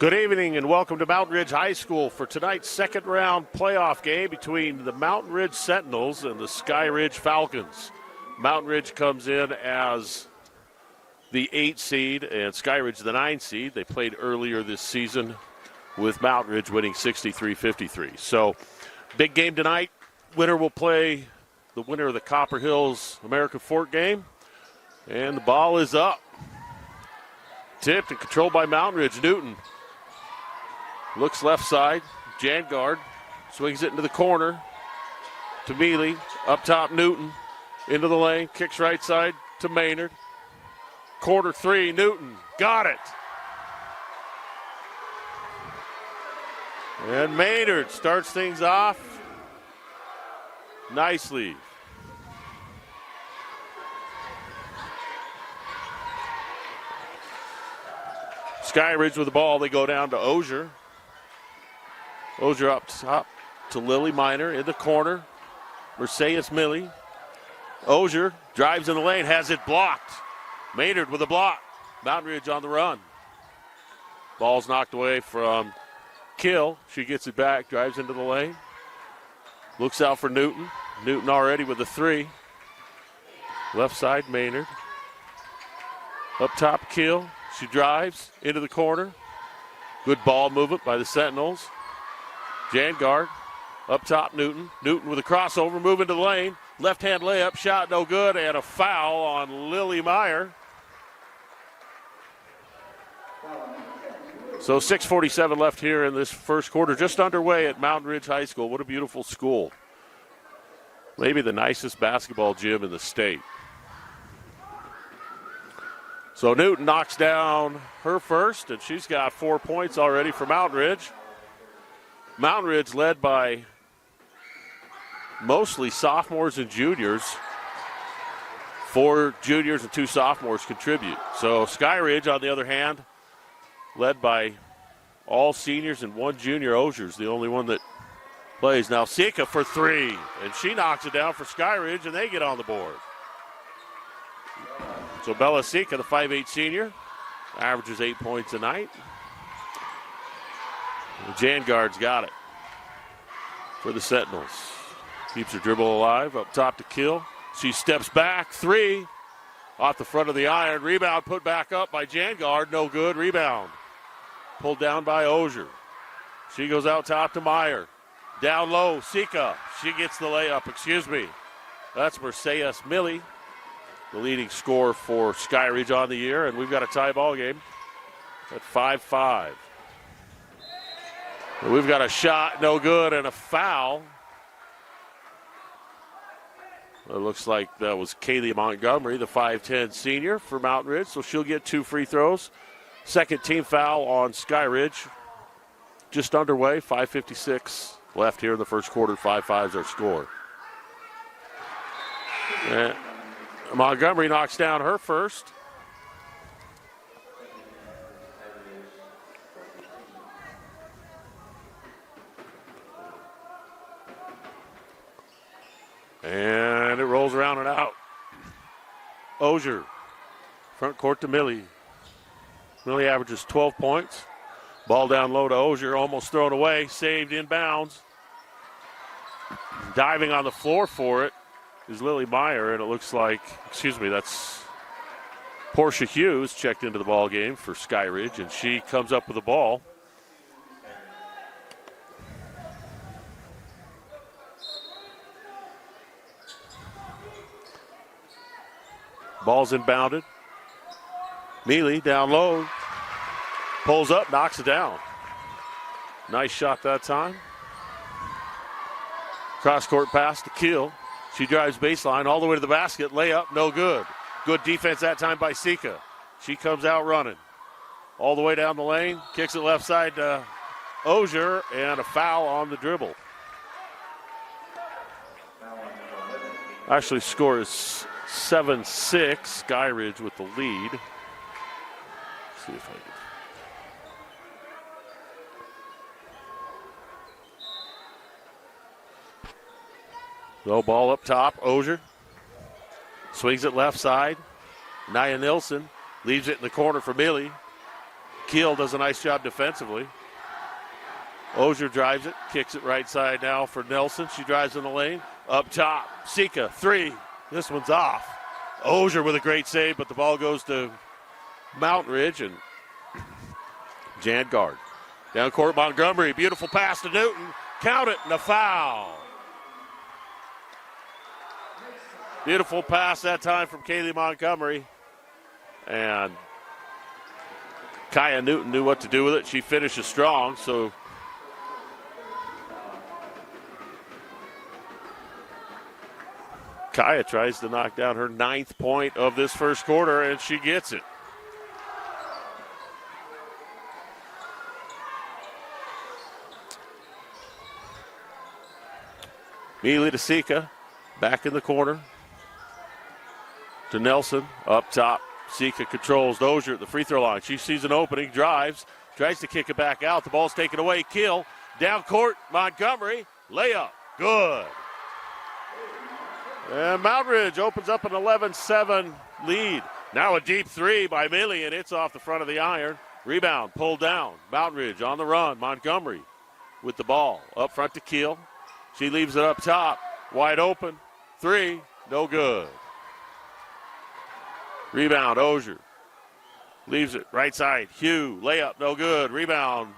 Good evening and welcome to Mountain Ridge High School for tonight's second round playoff game between the Mountain Ridge Sentinels and the Skyridge Falcons. Mountain Ridge comes in as the 8 seed and Skyridge the 9 seed. They played earlier this season with Mountain Ridge winning 63-53. So big game tonight. Winner will play the winner of the Copper Hills American Fort game. And the ball is up. Tipped and controlled by Mountain Ridge. Newton looks left side. Jangard swings it into the corner to Mealy. Up top, Newton into the lane. Kicks right side to Maynard. Corner three, Newton. Got it. And Maynard starts things off nicely. Skyridge with the ball. They go down to Ozier. Ozier up top to Lily Miner in the corner. Mercedes Millie. Ozier drives in the lane, has it blocked. Maynard with a block. Mountain Ridge on the run. Ball's knocked away from Kill. She gets it back, drives into the lane. Looks out for Newton. Newton already with the three. Left side, Maynard. Up top, Kill. She drives into the corner. Good ball movement by the Sentinels. Jangard. Up top, Newton. Newton with a crossover, move into the lane. Left-hand layup, shot no good, and a foul on Lily Meyer. So 6:47 left here in this first quarter, just underway at Mountain Ridge High School. What a beautiful school. Maybe the nicest basketball gym in the state. So Newton knocks down her first, and she's got 4 points already for Mountain Ridge. Mountain Ridge led by mostly sophomores and juniors. 4 juniors and 2 sophomores contribute. So Skyridge, on the other hand, led by all seniors and 1 junior. Ozier's the only one that plays. Now Sika for 3, and she knocks it down for Skyridge, and they get on the board. So Bella Sika, the 5'8 senior, averages 8 points a night. Jangard's got it for the Sentinels. Keeps her dribble alive, up top to Kill. She steps back, 3, off the front of the iron. Rebound put back up by Jangard, no good. Rebound pulled down by Ozier. She goes out top to Meyer. Down low, Sika. She gets the layup, That's Mercedes Millie, the leading scorer for Skyridge on the year, and we've got a tie ball game at 5-5. We've got a shot, no good, and a foul. It looks like that was Kaylee Montgomery, the 5'10 senior for Mountain Ridge, so she'll get 2 free throws. Second team foul on Skyridge. Just underway, 5:56 left here in the first quarter. 5-5 is our score. And Montgomery knocks down her first. And it rolls around and out. Ozier, front court to Millie. Millie averages 12 points. Ball down low to Ozier, almost thrown away, saved inbounds. Diving on the floor for it is Lily Meyer, and it looks like, that's Portia Hughes checked into the ball game for Skyridge, and she comes up with the ball. Ball's inbounded. Mealy down low. Pulls up, knocks it down. Nice shot that time. Cross-court pass to Kill. She drives baseline all the way to the basket. Layup, no good. Good defense that time by Sika. She comes out running. All the way down the lane. Kicks it left side to Ozier, and a foul on the dribble. Actually, score is 7-6. Skyridge with the lead. Let's see if I can. Low ball up top. Ozier swings it left side. Nia Nilsson leaves it in the corner for Millie. Keel does a nice job defensively. Ozier drives it, kicks it right side now for Nelson. She drives in the lane. Up top, Sika, 3. This one's off. Ozier with a great save, but the ball goes to Mountain Ridge and Jan guard. Down court, Montgomery, beautiful pass to Newton. Count it, and a foul. Beautiful pass that time from Kaylee Montgomery. And Kaya Newton knew what to do with it. She finishes strong, so Kaya tries to knock down her 9th point of this first quarter, and she gets it. Mealy to Sika, back in the corner to Nelson, up top. Sika controls Dozier at the free throw line. She sees an opening, drives, tries to kick it back out. The ball's taken away. Kill, down court, Montgomery, layup, good. And Mountain Ridge opens up an 11-7 lead. Now a deep 3 by Millie, and it's off the front of the iron. Rebound, pulled down. Mountain Ridge on the run. Montgomery with the ball. Up front to Keel. She leaves it up top. Wide open. 3, no good. Rebound, Ozier. Leaves it right side. Hugh, layup, no good. Rebound,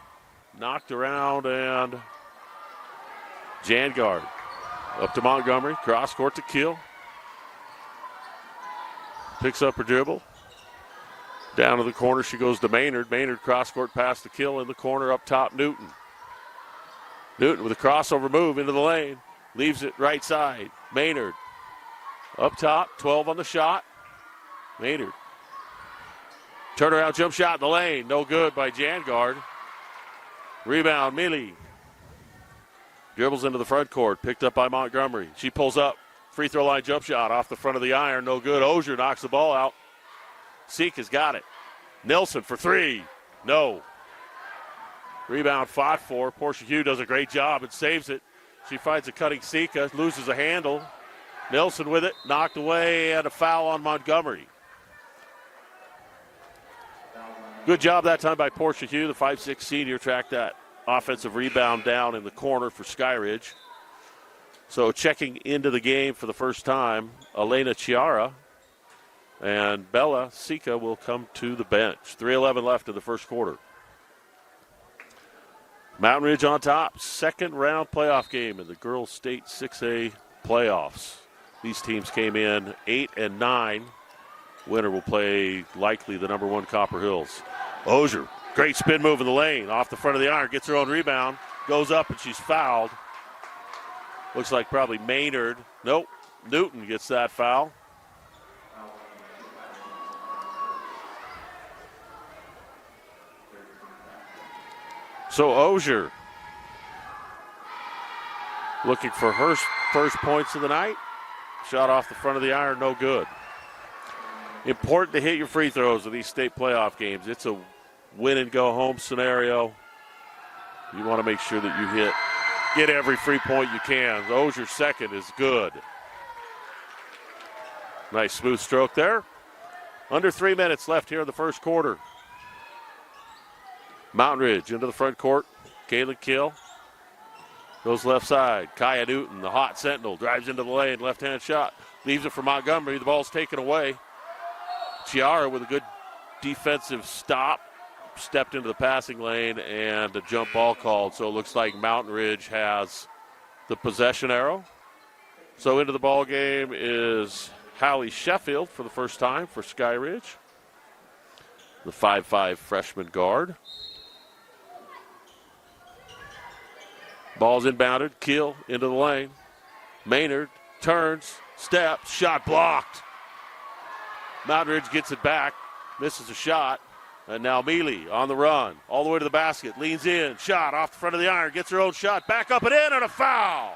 knocked around, and Jangard. Up to Montgomery, cross court to Keel. Picks up her dribble. Down to the corner, she goes to Maynard. Maynard cross court pass to Keel in the corner, up top, Newton. Newton with a crossover move into the lane. Leaves it right side. Maynard. Up top, 12 on the shot. Maynard. Turnaround jump shot in the lane. No good by Jangard. Rebound, Mealy. Dribbles into the front court. Picked up by Montgomery. She pulls up. Free throw line jump shot off the front of the iron. No good. Ozier knocks the ball out. Sika's got it. Nelson for 3. No. Rebound fought for. Portia Hugh does a great job and saves it. She finds a cutting Sika. Loses a handle. Nelson with it. Knocked away and a foul on Montgomery. Good job that time by Portia Hugh. The 5'6" senior tracked that offensive rebound down in the corner for Skyridge. So checking into the game for the first time, Elena Chiara and Bella Sika will come to the bench. 3:11 left in the first quarter. Mountain Ridge on top. Second round playoff game in the girls state 6A playoffs. These teams came in 8 and 9. Winner will play likely the number 1 Copper Hills. Ozier, great spin move in the lane. Off the front of the iron, gets her own rebound. Goes up and she's fouled. Looks like probably Maynard. Nope, Newton gets that foul. So Ozier looking for her first points of the night. Shot off the front of the iron, no good. Important to hit your free throws in these state playoff games. It's a win and go home scenario. You want to make sure that you get every free point you can. Ozier's second is good. Nice smooth stroke there. Under 3 minutes left here in the first quarter. Mountain Ridge into the front court. Kayla Kill goes left side. Kaya Newton, the hot Sentinel, drives into the lane. Left-hand shot. Leaves it for Montgomery. The ball's taken away. Chiara with a good defensive stop. Stepped into the passing lane and a jump ball called. So it looks like Mountain Ridge has the possession arrow. So into the ball game is Hallie Sheffield for the first time for Skyridge. The 5'5" freshman guard. Ball's inbounded. Keel into the lane. Maynard turns, steps, shot blocked. Mountain Ridge gets it back, misses a shot. And now Mealy on the run, all the way to the basket, leans in, shot off the front of the iron, gets her own shot, back up and in, and a foul.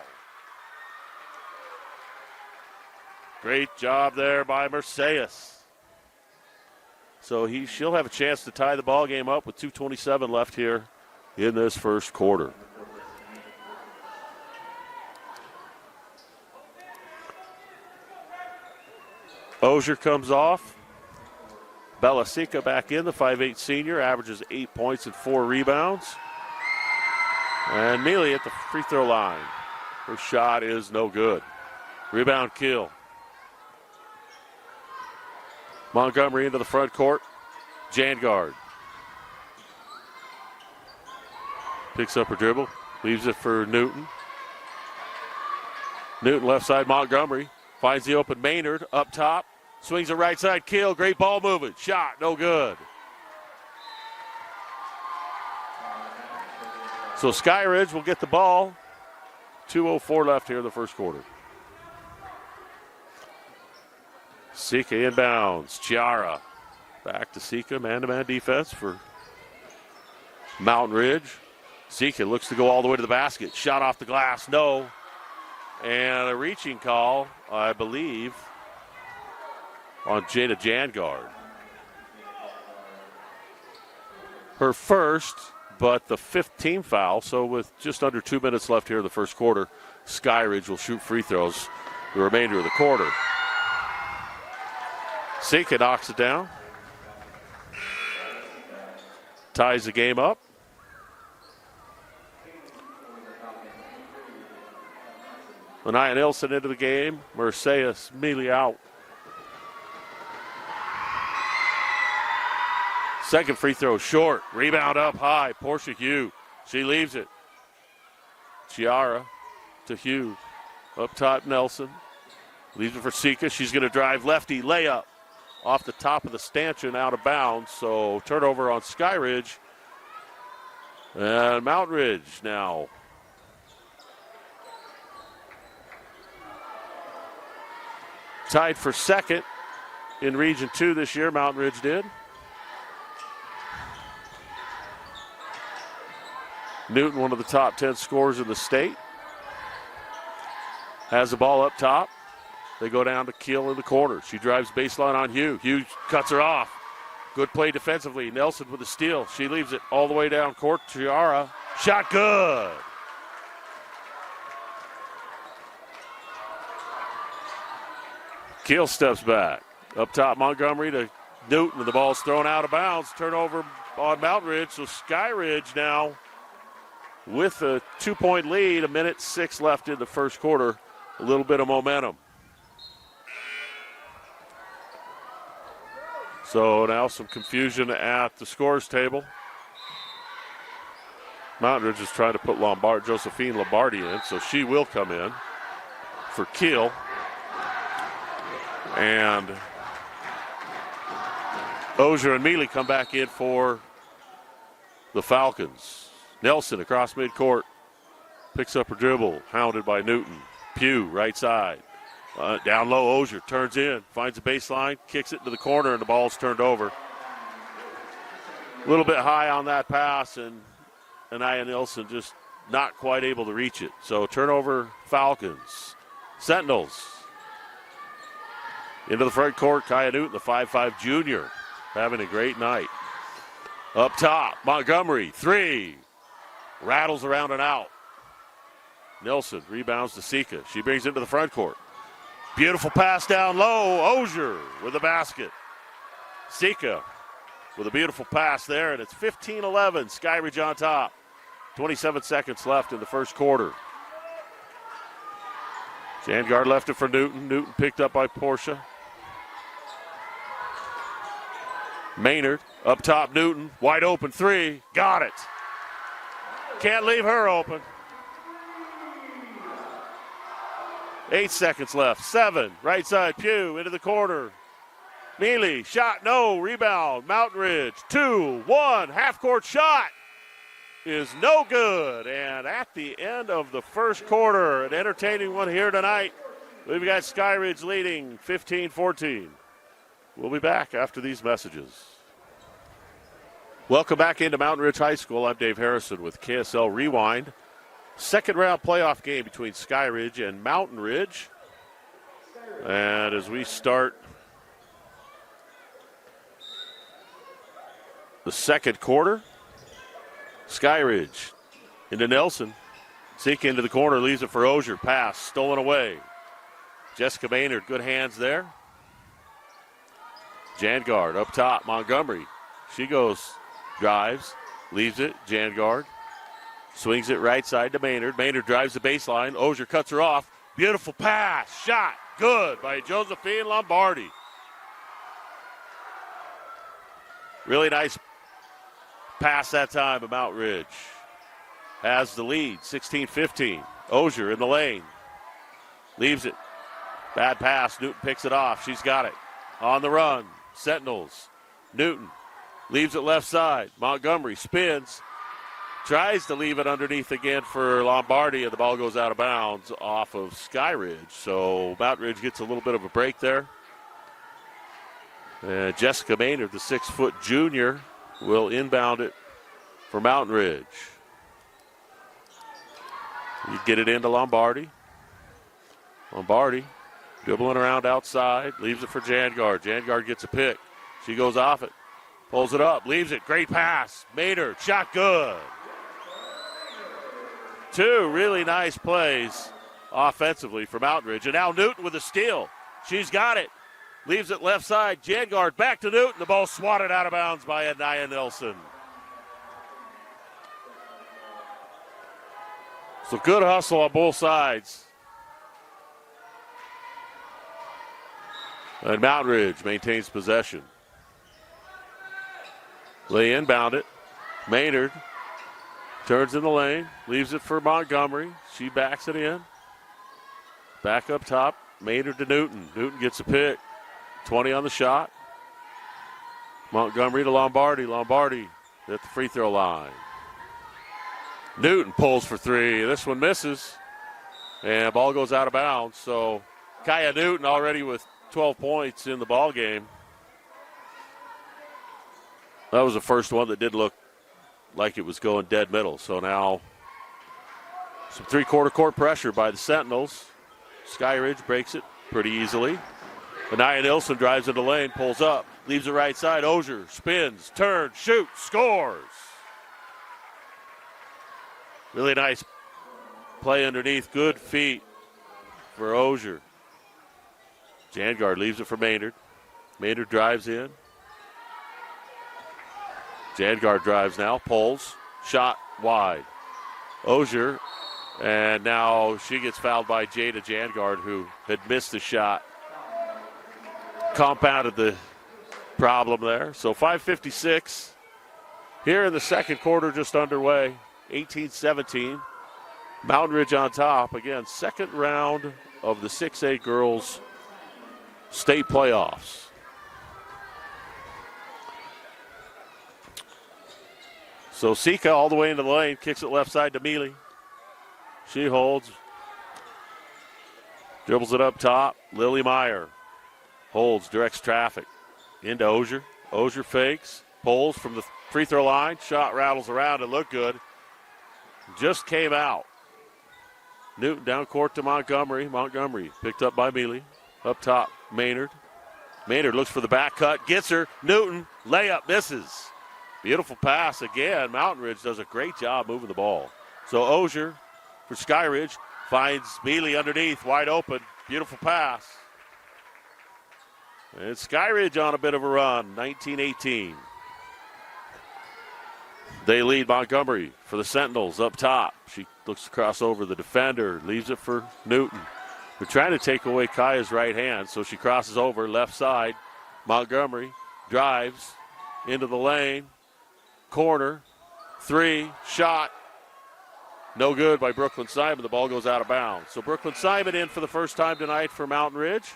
Great job there by Mercedes. So she'll have a chance to tie the ball game up with 2:27 left here in this first quarter. Ozier comes off. Bella Sika back in, the 5'8 senior, averages 8 points and 4 rebounds. And Mealy at the free throw line. Her shot is no good. Rebound kill. Montgomery into the front court. Jangard picks up her dribble, leaves it for Newton. Newton left side, Montgomery finds the open Maynard up top. Swings a right side kill. Great ball movement. Shot, no good. So Skyridge will get the ball. 2:04 left here in the first quarter. Sika inbounds. Chiara back to Sika. Man-to-man defense for Mountain Ridge. Sika looks to go all the way to the basket. Shot off the glass. No. And a reaching call, I believe, on Jada Jangard. Her first, but the 5th team foul. So with just under 2 minutes left here in the first quarter, Skyridge will shoot free throws the remainder of the quarter. Sika knocks it down. Ties the game up. Anaya Nilsson into the game. Mercedes Mealy out. Second free throw short. Rebound up high. Portia Hugh. She leaves it. Chiara to Hugh. Up top Nelson. Leaves it for Sika. She's going to drive lefty. Layup. Off the top of the stanchion out of bounds. So turnover on Skyridge. And Mountain Ridge now. Tied for second in Region 2 this year, Mountain Ridge did. Newton, one of the top 10 scorers in the state. Has the ball up top. They go down to Keel in the corner. She drives baseline on Hugh. Hugh cuts her off. Good play defensively. Nelson with a steal. She leaves it all the way down court. Chiara. Shot good. Keel steps back. Up top, Montgomery to Newton, and the ball's thrown out of bounds. Turnover on Mountain Ridge. So Skyridge now with a 2-point lead. 1:06 left in the first quarter. A little bit of momentum. So now some confusion at the scores table. Mountain Ridge is trying to put Josephine Lombardi in, so she will come in for Keel. And Ozier and Mealy come back in for the Falcons. Nelson across midcourt. Picks up her dribble. Hounded by Newton. Pugh, right side. Down low, Ozier turns in. Finds a baseline. Kicks it into the corner, and the ball's turned over. A little bit high on that pass, and Anaya Nilsson just not quite able to reach it. So turnover, Falcons. Sentinels. Into the front court, Kaya Newton, the 5'5 junior, having a great night. Up top, Montgomery, 3. Rattles around and out. Nilsson rebounds to Sika. She brings it to the front court. Beautiful pass down low. Ozier with the basket. Sika with a beautiful pass there, and it's 15-11. Skyridge on top. 27 seconds left in the first quarter. Jangard left it for Newton. Newton picked up by Portia. Maynard up top, Newton, wide open 3, got it. Can't leave her open. 8 seconds left, 7, right side, Pugh into the corner. Mealy, shot, no, rebound, Mountain Ridge, 2-1, half-court shot is no good. And at the end of the first quarter, an entertaining one here tonight. We've got Skyridge leading 15-14. We'll be back after these messages. Welcome back into Mountain Ridge High School. I'm Dave Harrison with KSL Rewind. Second round playoff game between Skyridge and Mountain Ridge. And as we start the second quarter, Skyridge into Nelson. Sika into the corner, leaves it for Ozier. Pass stolen away. Jessica Maynard, good hands there. Jangard up top, Montgomery. She goes, drives, leaves it, Jangard. Swings it right side to Maynard. Maynard drives the baseline. Ozier cuts her off. Beautiful pass, shot, good by Josephine Lombardi. Really nice pass that time of Mountain Ridge. Has the lead, 16-15. Ozier in the lane. Leaves it. Bad pass. Newton picks it off. She's got it. On the run. Sentinels. Newton leaves it left side. Montgomery spins. Tries to leave it underneath again for Lombardi, and the ball goes out of bounds off of Skyridge. So Mountain Ridge gets a little bit of a break there. And Jessica Maynard, the 6-foot junior, will inbound it for Mountain Ridge. You get it into Lombardi. Lombardi dribbling around outside, leaves it for Jangard. Jangard gets a pick. She goes off it, pulls it up, leaves it. Great pass. Maynard, shot good. Two really nice plays offensively for Mountain Ridge. And now Newton with a steal. She's got it. Leaves it left side. Jangard back to Newton. The ball swatted out of bounds by Anaya Nelson. So good hustle on both sides. And Mountain Ridge maintains possession. They inbound it. Maynard turns in the lane, leaves it for Montgomery. She backs it in. Back up top, Maynard to Newton. Newton gets a pick. 20 on the shot. Montgomery to Lombardi. Lombardi at the free throw line. Newton pulls for three. This one misses. And ball goes out of bounds. So Kaya Newton already with 12 points in the ball game. That was the first one that did look like it was going dead middle. So now some three-quarter court pressure by the Sentinels. Skyridge breaks it pretty easily. Anaya Nilsson drives into the lane, pulls up, leaves it right side. Ozier spins, turns, shoots, scores. Really nice play underneath. Good feet for Ozier. Jangard leaves it for Maynard. Maynard drives in. Jangard drives now, pulls, shot wide. Ozier, and now she gets fouled by Jada Jangard, who had missed the shot. Compounded the problem there. So 5:56 here in the second quarter, just underway. 18-17. Mountain Ridge on top. Again, second round of the 6A girls state playoffs. So Sika all the way into the lane, kicks it left side to Mealy. She holds. Dribbles it up top. Lily Meyer holds, directs traffic into Ozier. Ozier fakes, pulls from the free throw line. Shot rattles around. It looked good. Just came out. Newton down court to Montgomery. Montgomery picked up by Mealy. Up top, Maynard. Maynard looks for the back cut. Gets her. Newton, layup, misses. Beautiful pass again. Mountain Ridge does a great job moving the ball. So Ozier for Skyridge finds Mealy underneath, wide open. Beautiful pass. And Skyridge on a bit of a run, 19-18. They lead Montgomery for the Sentinels up top. She looks to cross over the defender, leaves it for Newton. They're trying to take away Kaya's right hand, so she crosses over left side. Montgomery drives into the lane. Corner, three, shot. No good by Brooklyn Simon. The ball goes out of bounds. So Brooklyn Simon in for the first time tonight for Mountain Ridge.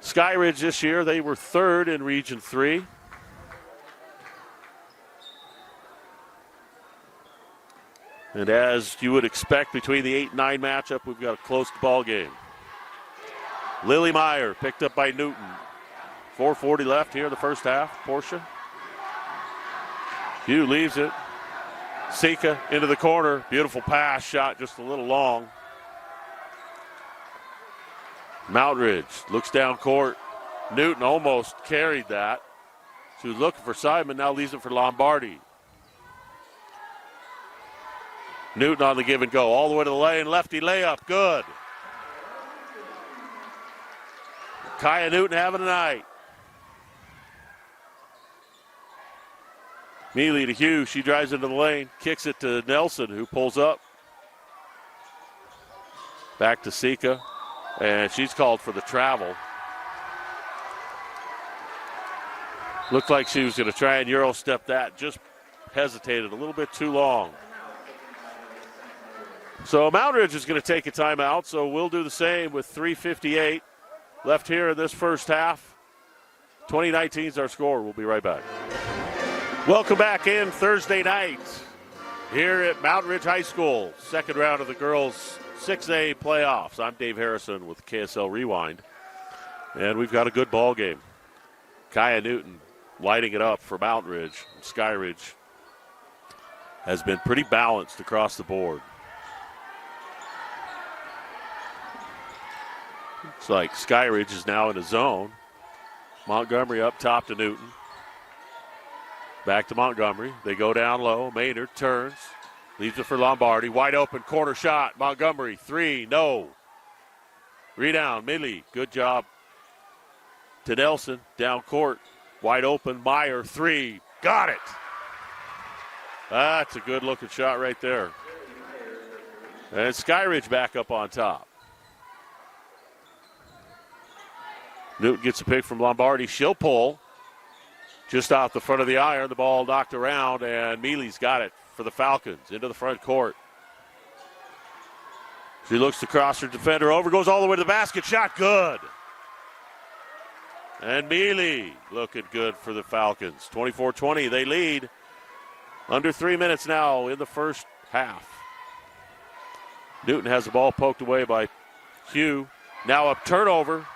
Skyridge this year, they were third in Region 3. And as you would expect between the 8-9 matchup, we've got a close ball game. Lily Meyer picked up by Newton. 4:40 left here in the first half. Portia. Hugh leaves it. Sika into the corner. Beautiful pass, shot just a little long. Mountain Ridge looks down court. Newton almost carried that. She was looking for Simon, now leaves it for Lombardi. Newton on the give and go. All the way to the lane. Lefty layup. Good. Kaya Newton having a night. Mealy to Hugh. She drives into the lane, kicks it to Nelson, who pulls up. Back to Sika, and she's called for the travel. Looked like she was going to try and Euro step that, just hesitated a little bit too long. So Mountain Ridge is going to take a timeout, so we'll do the same with 3:58 left here in this first half. 2019 is our score. We'll be right back. Welcome back in Thursday night here at Mountain Ridge High School. Second round of the girls' 6A playoffs. I'm Dave Harrison with KSL Rewind, and we've got a good ball game. Kaya Newton lighting it up for Mountain Ridge. Skyridge has been pretty balanced across the board. Looks like Skyridge is now in a zone. Montgomery up top to Newton. Back to Montgomery. They go down low. Maynard turns. Leaves it for Lombardi. Wide open corner shot. Montgomery, three, no. Rebound, Millie. Good job to Nelson. Down court. Wide open. Meyer, three. Got it. That's a good looking shot right there. And Skyridge back up on top. Newton gets a pick from Lombardi. She'll pull. Just off the front of the iron. The ball knocked around, and Mealy's got it for the Falcons into the front court. She looks to cross her defender over, goes all the way to the basket. Shot good. And Mealy looking good for the Falcons. 24-20, they lead. Under 3 minutes now in the first half. Newton has the ball poked away by Hugh. Now a turnover.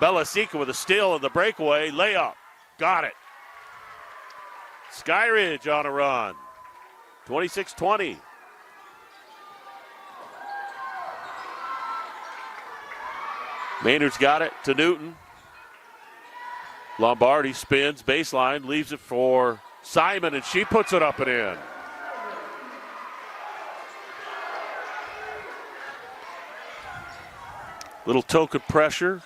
Bella Sika with a steal in the breakaway. Layup. Got it. Skyridge on a run. 26-20. Maynard's got it to Newton. Lombardi spins, baseline, leaves it for Simon, and she puts it up and in. Little token pressure.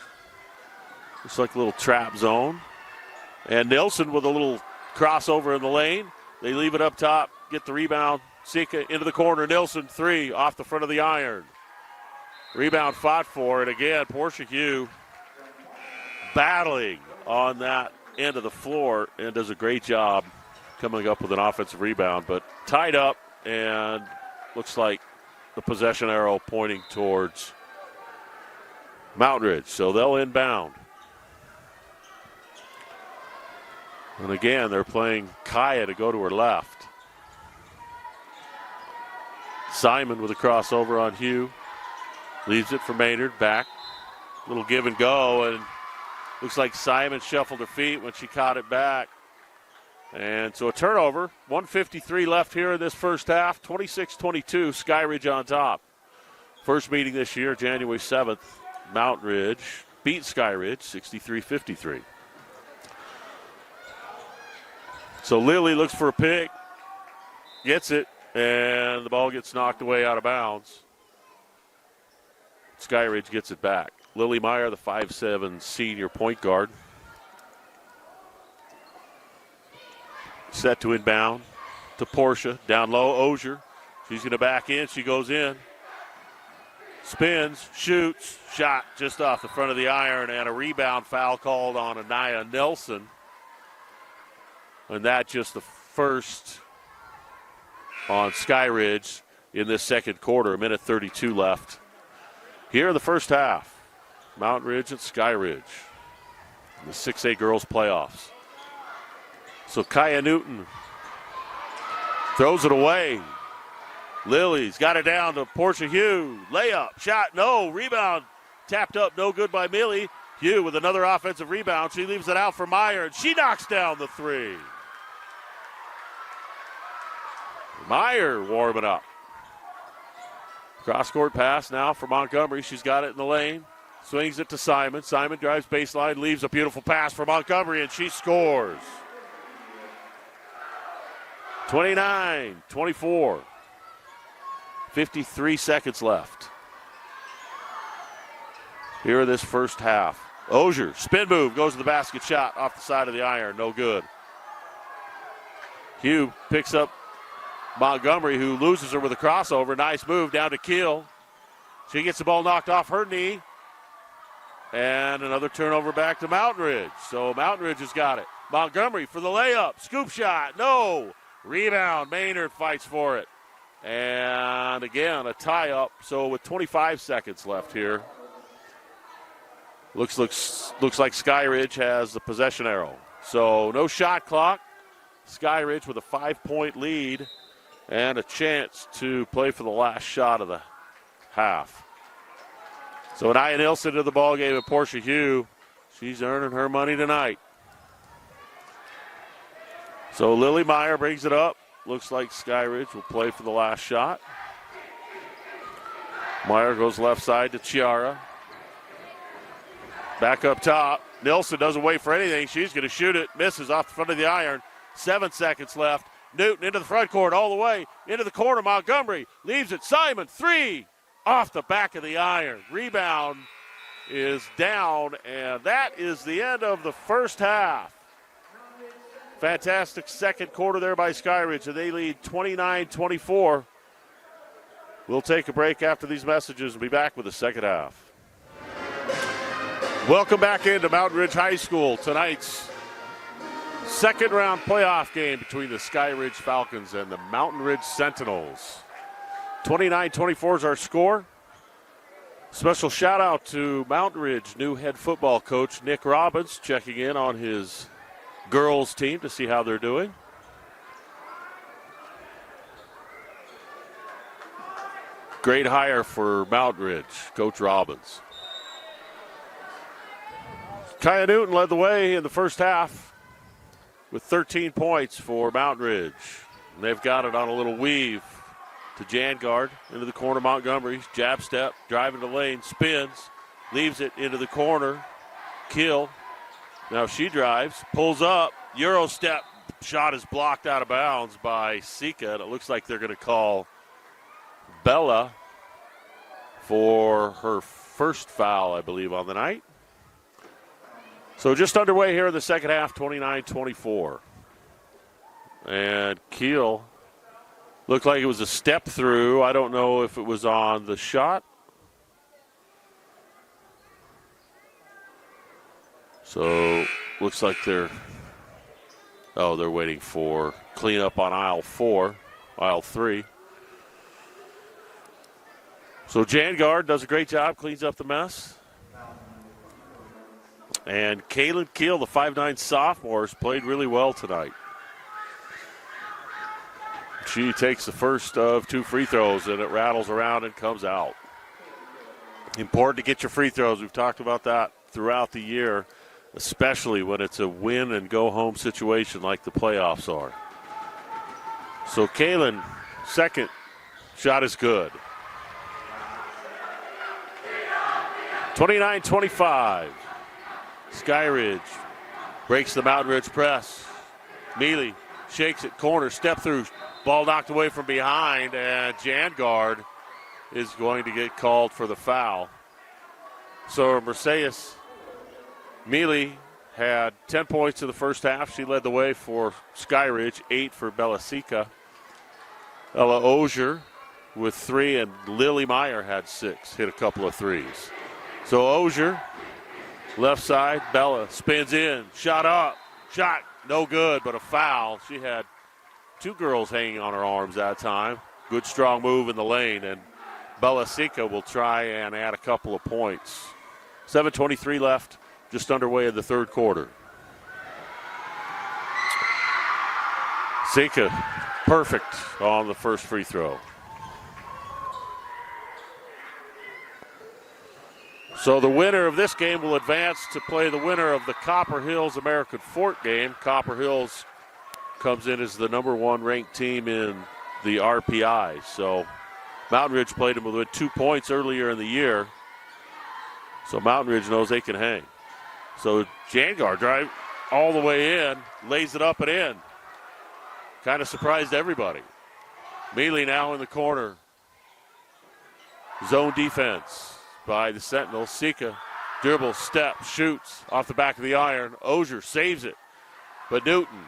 Looks like a little trap zone. And Nelson with a little crossover in the lane. They leave it up top, get the rebound. Sika into the corner. Nelson, three, off the front of the iron. Rebound fought for, and again, Portia Hugh battling on that end of the floor and does a great job coming up with an offensive rebound, but tied up, and looks like the possession arrow pointing towards Mountain Ridge, so they'll inbound. And again, they're playing Kaya to go to her left. Simon with a crossover on Hugh. Leaves it for Maynard. Back. Little give and go. And looks like Simon shuffled her feet when she caught it back. And so a turnover. 1:53 left here in this first half. 26-22. Skyridge on top. First meeting this year, January 7th. Mountain Ridge beat Skyridge 63-53. So Lily looks for a pick, gets it, and the ball gets knocked away out of bounds. Skyridge gets it back. Lily Meyer, the 5'7" senior point guard. Set to inbound to Portia. Down low, Ozier. She's going to back in. She goes in. Spins, shoots, shot just off the front of the iron, and a rebound foul called on Anaya Nelson. And that just the first on Skyridge in this second quarter. A minute 32 left. Here in the first half, Mountain Ridge and Skyridge in the 6A girls playoffs. So Kaya Newton throws it away. Lily's got it down to Portia Hugh. Layup, shot, no. Rebound, tapped up, no good by Millie. Hugh with another offensive rebound. She leaves it out for Meyer, and she knocks down the three. Meyer warming up. Cross-court pass now for Montgomery. She's got it in the lane. Swings it to Simon. Simon drives baseline, leaves a beautiful pass for Montgomery, and she scores. 29-24. 53 seconds left. Here in this first half. Ozier, spin move, goes to the basket, shot off the side of the iron, no good. Hugh picks up Montgomery, who loses her with a crossover. Nice move down to Keel. She gets the ball knocked off her knee. And another turnover back to Mountain Ridge. So Mountain Ridge has got it. Montgomery for the layup. Scoop shot. No. Rebound. Maynard fights for it. And again, a tie-up. So with 25 seconds left here, looks like Skyridge has the possession arrow. So no shot clock. Skyridge with a 5-point lead and a chance to play for the last shot of the half. So Anaya Nilsson to the ball game and Portia Hugh. She's earning her money tonight. So Lily Meyer brings it up. Looks like Skyridge will play for the last shot. Meyer goes left side to Chiara. Back up top. Nilsson doesn't wait for anything. She's going to shoot it. Misses off the front of the iron. 7 seconds left. Newton into the front court all the way. Into the corner. Montgomery leaves it. Simon, 3. Off the back of the iron. Rebound is down, and that is the end of the first half. Fantastic second quarter there by Skyridge, and they lead 29-24. We'll take a break after these messages and be back with the second half. Welcome back into Mountain Ridge High School. Tonight's second round playoff game between the Skyridge Falcons and the Mountain Ridge Sentinels. 29-24 is our score. Special shout out to Mountain Ridge new head football coach Nick Robbins, checking in on his girls team to see how they're doing. Great hire for Mountain Ridge, Coach Robbins. Kaya Newton led the way in the first half with 13 points for Mountain Ridge. And they've got it on a little weave to Jangard, into the corner. Montgomery, jab step, driving the lane, spins, leaves it into the corner. Kill. Now she drives, pulls up, Euro step, shot is blocked out of bounds by Sika, and it looks like they're going to call Bella for her first foul, I believe, on the night. So just underway here in the second half, 29-24. And Keel looked like it was a step through. I don't know if it was on the shot. So looks like they're waiting for cleanup on aisle 3. So Jangard does a great job, cleans up the mess. And Kaylin Keel, the 5'9 sophomore, has played really well tonight. She takes the first of 2 free throws, and it rattles around and comes out. Important to get your free throws. We've talked about that throughout the year, especially when it's a win and go home situation like the playoffs are. So Kaylin, second shot is good. 29-25. Skyridge breaks the Mountain Ridge press. Mealy shakes it, corner, step through, ball knocked away from behind, and Jangard is going to get called for the foul. So Mercedes Mealy had 10 points in the first half. She led the way for Skyridge, 8 for Belasica. Ella Ozier with 3, and Lily Meyer had 6, hit a couple of threes. So Ozier, left side, Bella spins in, shot up, shot no good, but a foul. She had 2 girls hanging on her arms that time. Good strong move in the lane, and Belasica will try and add a couple of points. 7:23 left, just underway in the third quarter. Sika, perfect on the first free throw. So the winner of this game will advance to play the winner of the Copper Hills American Fort game. Copper Hills comes in as the number 1 ranked team in the RPI. So Mountain Ridge played them with 2 points earlier in the year. So Mountain Ridge knows they can hang. So Jangard drive all the way in, lays it up and in. Kind of surprised everybody. Mealy now in the corner. Zone defense by the Sentinels. Sika, dribble, step, shoots off the back of the iron. Ozier saves it, but Newton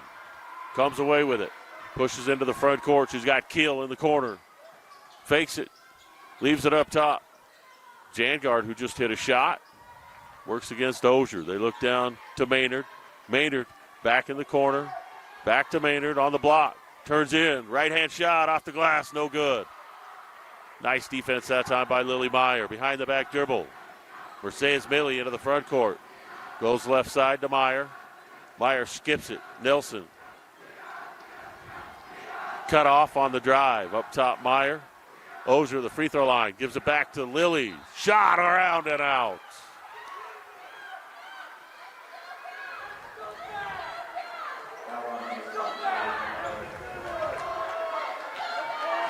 comes away with it. Pushes into the front court. She's got Keel in the corner. Fakes it. Leaves it up top. Jangard, who just hit a shot, works against Ozier. They look down to Maynard. Maynard back in the corner. Back to Maynard on the block. Turns in. Right-hand shot off the glass. No good. Nice defense that time by Lily Meyer. Behind the back dribble. Mercedes Millie into the front court. Goes left side to Meyer. Meyer skips it. Nelson. Cut off on the drive. Up top, Meyer. Ozier, the free throw line. Gives it back to Lily. Shot around and out.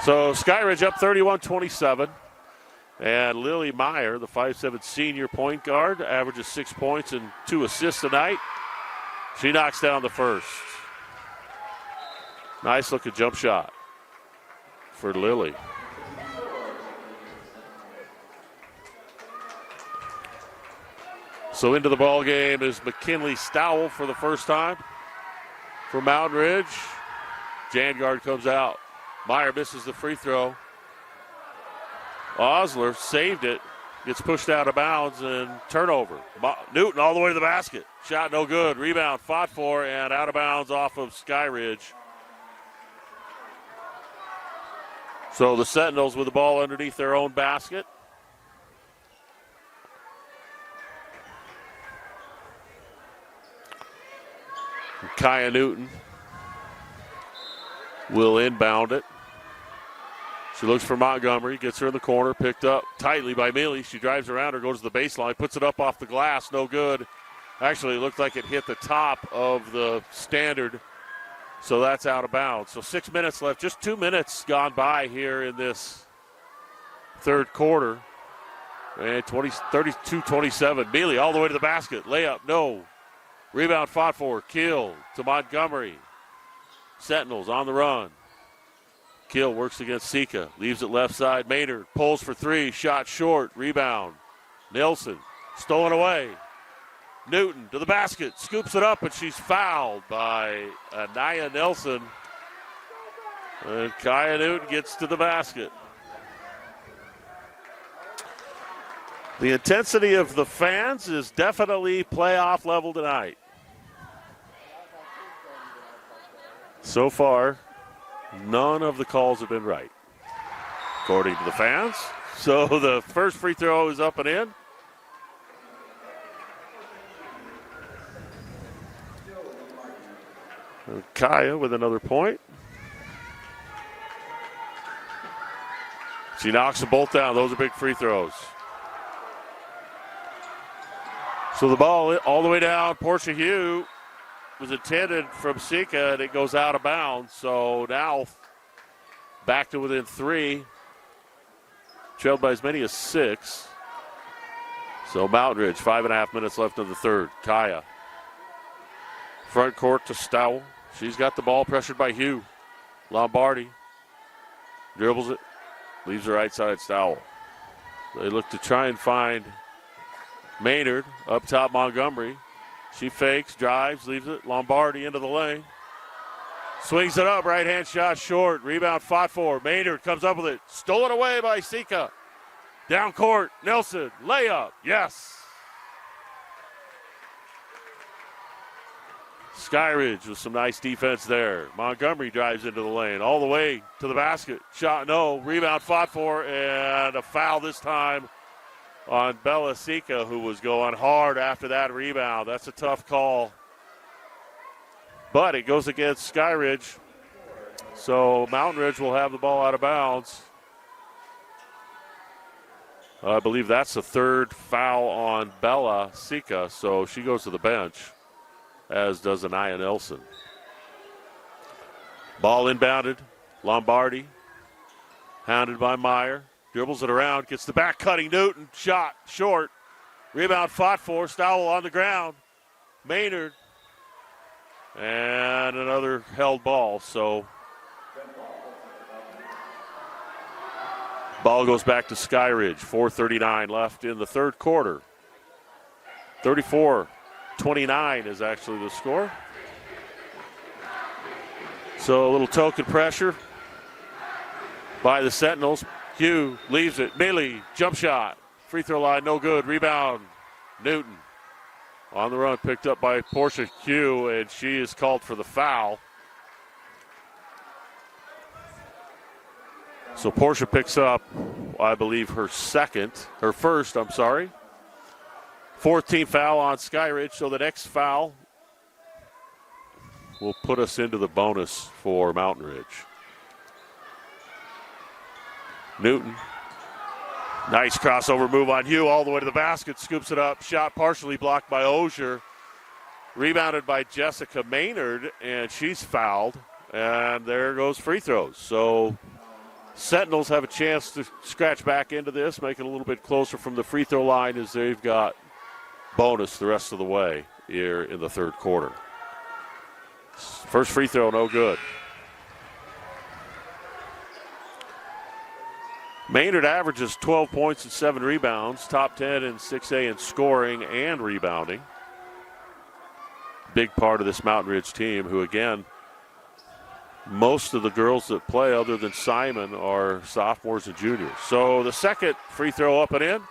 So Skyridge up 31-27. And Lily Meyer, the 5'7" senior point guard, averages 6 points and 2 assists tonight. She knocks down the first. Nice looking jump shot for Lily. So into the ball game is McKinley Stowell for the first time for Mountain Ridge. Jangard comes out. Meyer misses the free throw. Osler saved it. Gets pushed out of bounds and turnover. Newton all the way to the basket. Shot no good. Rebound fought for and out of bounds off of Skyridge. So the Sentinels with the ball underneath their own basket. Kaya Newton will inbound it. She looks for Montgomery, gets her in the corner, picked up tightly by Millie. She drives around her, goes to the baseline, puts it up off the glass, no good. Actually, it looked like it hit the top of the standard, so that's out of bounds. So 6 minutes left, just 2 minutes gone by here in this third quarter. And 32-27. Millie all the way to the basket, layup, no. Rebound fought for, Keel to Montgomery. Sentinels on the run. Keel works against Sika, leaves it left side. Maynard pulls for three, shot short, rebound. Nelson stolen away. Newton to the basket, scoops it up, and she's fouled by Anaya Nelson. And Kaya Newton gets to the basket. The intensity of the fans is definitely playoff level tonight. So far, none of the calls have been right, according to the fans. So the first free throw is up and in. And Kaya with another point. She knocks them both down. Those are big free throws. So the ball all the way down. Portia Hugh was intended from Sika, and it goes out of bounds. So now back to within 3. Trailed by as many as 6. So Mountain Ridge, 5.5 minutes left in the third. Kaya. Front court to Stowell. She's got the ball, pressured by Hugh. Lombardi dribbles it, leaves the right side. Stowell. They look to try and find Maynard. Up top, Montgomery. She fakes, drives, leaves it. Lombardi into the lane. Swings it up, right-hand shot short. Rebound fought for. Maynard comes up with it. Stolen away by Sika. Down court, Nelson, layup, yes. Skyridge with some nice defense there. Montgomery drives into the lane, all the way to the basket. Shot, no. Rebound fought for, and a foul this time on Bella Sika, who was going hard after that rebound. That's a tough call. But it goes against Skyridge. So Mountain Ridge will have the ball out of bounds. I believe that's the third foul on Bella Sika, so she goes to the bench, as does Anaya Nelson. Ball inbounded. Lombardi, hounded by Meyer. Dribbles it around, gets the back cutting Newton. Shot short. Rebound fought for. Stowell on the ground. Maynard. And another held ball. So ball goes back to Skyridge. 4:39 left in the third quarter. 34-29 is actually the score. So a little token pressure by the Sentinels. Hugh leaves it. Millie, jump shot. Free throw line, no good. Rebound, Newton. On the run, picked up by Portia Hugh, and she is called for the foul. So Portia picks up, I believe, her first. Fourth team foul on Skyridge. So the next foul will put us into the bonus for Mountain Ridge. Newton. Nice crossover move on Hugh all the way to the basket. Scoops it up. Shot partially blocked by Osier. Rebounded by Jessica Maynard, and she's fouled. And there goes free throws. So Sentinels have a chance to scratch back into this, make it a little bit closer from the free throw line as they've got bonus the rest of the way here in the third quarter. First free throw, no good. Maynard averages 12 points and 7 rebounds, top 10 in 6A in scoring and rebounding. Big part of this Mountain Ridge team, who again, most of the girls that play other than Simon are sophomores and juniors. So the second free throw up and in.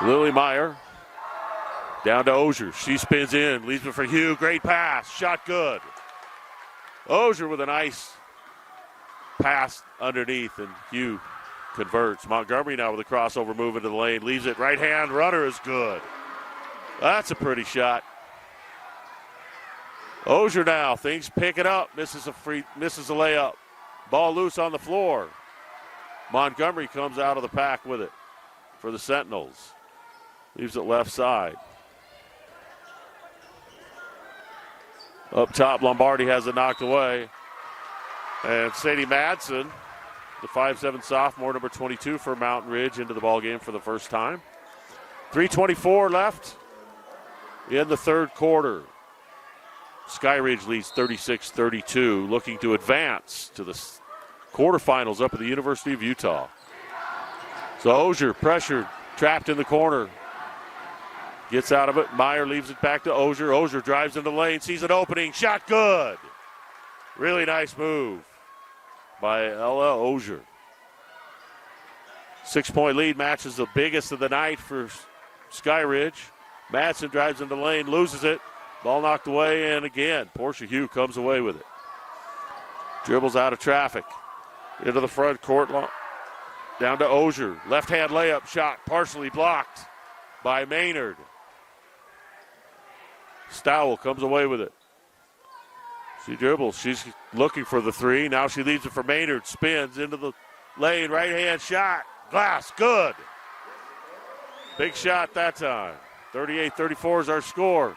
Lily Meyer down to Osier. She spins in, leaves it for Hugh. Great pass, shot good. Osier with a nice pass underneath, and Hugh converts. Montgomery now with a crossover move into the lane. Leaves it right hand. Runner is good. That's a pretty shot. Osier now. Things pick it up. Misses a layup. Ball loose on the floor. Montgomery comes out of the pack with it for the Sentinels. Leaves it left side. Up top, Lombardi has it knocked away. And Sadie Madsen, the 5'7" sophomore, number 22 for Mountain Ridge, into the ballgame for the first time. 3:24 left in the third quarter. Skyridge leads 36-32, looking to advance to the quarterfinals up at the University of Utah. So Osier, pressured, trapped in the corner. Gets out of it. Meyer leaves it back to Osier. Osier drives into the lane, sees an opening. Shot good. Really nice move by Ella Osier. 6-point lead, matches the biggest of the night for Skyridge. Madsen drives into the lane, loses it. Ball knocked away, and again, Portia Hugh comes away with it. Dribbles out of traffic. Into the front court. Down to Osier. Left-hand layup shot, partially blocked by Maynard. Stowell comes away with it. She dribbles. She's looking for the three. Now she leaves it for Maynard. Spins into the lane. Right-hand shot. Glass. Good. Big shot that time. 38-34 is our score.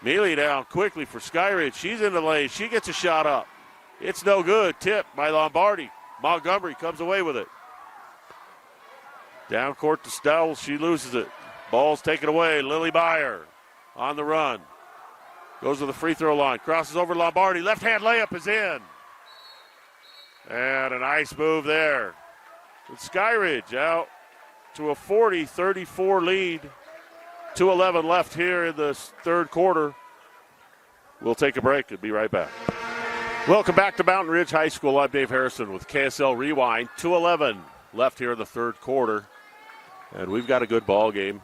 Mealy down quickly for Skyridge. She's in the lane. She gets a shot up. It's no good. Tip by Lombardi. Montgomery comes away with it. Down court to Stowell. She loses it. Ball's taken away. Lily Meyer on the run. Goes to the free throw line. Crosses over Lombardi. Left-hand layup is in. And a nice move there. With Skyridge out to a 40-34 lead. 2:11 left here in the third quarter. We'll take a break and be right back. Welcome back to Mountain Ridge High School. I'm Dave Harrison with KSL Rewind. 2:11 left here in the third quarter. And we've got a good ball game.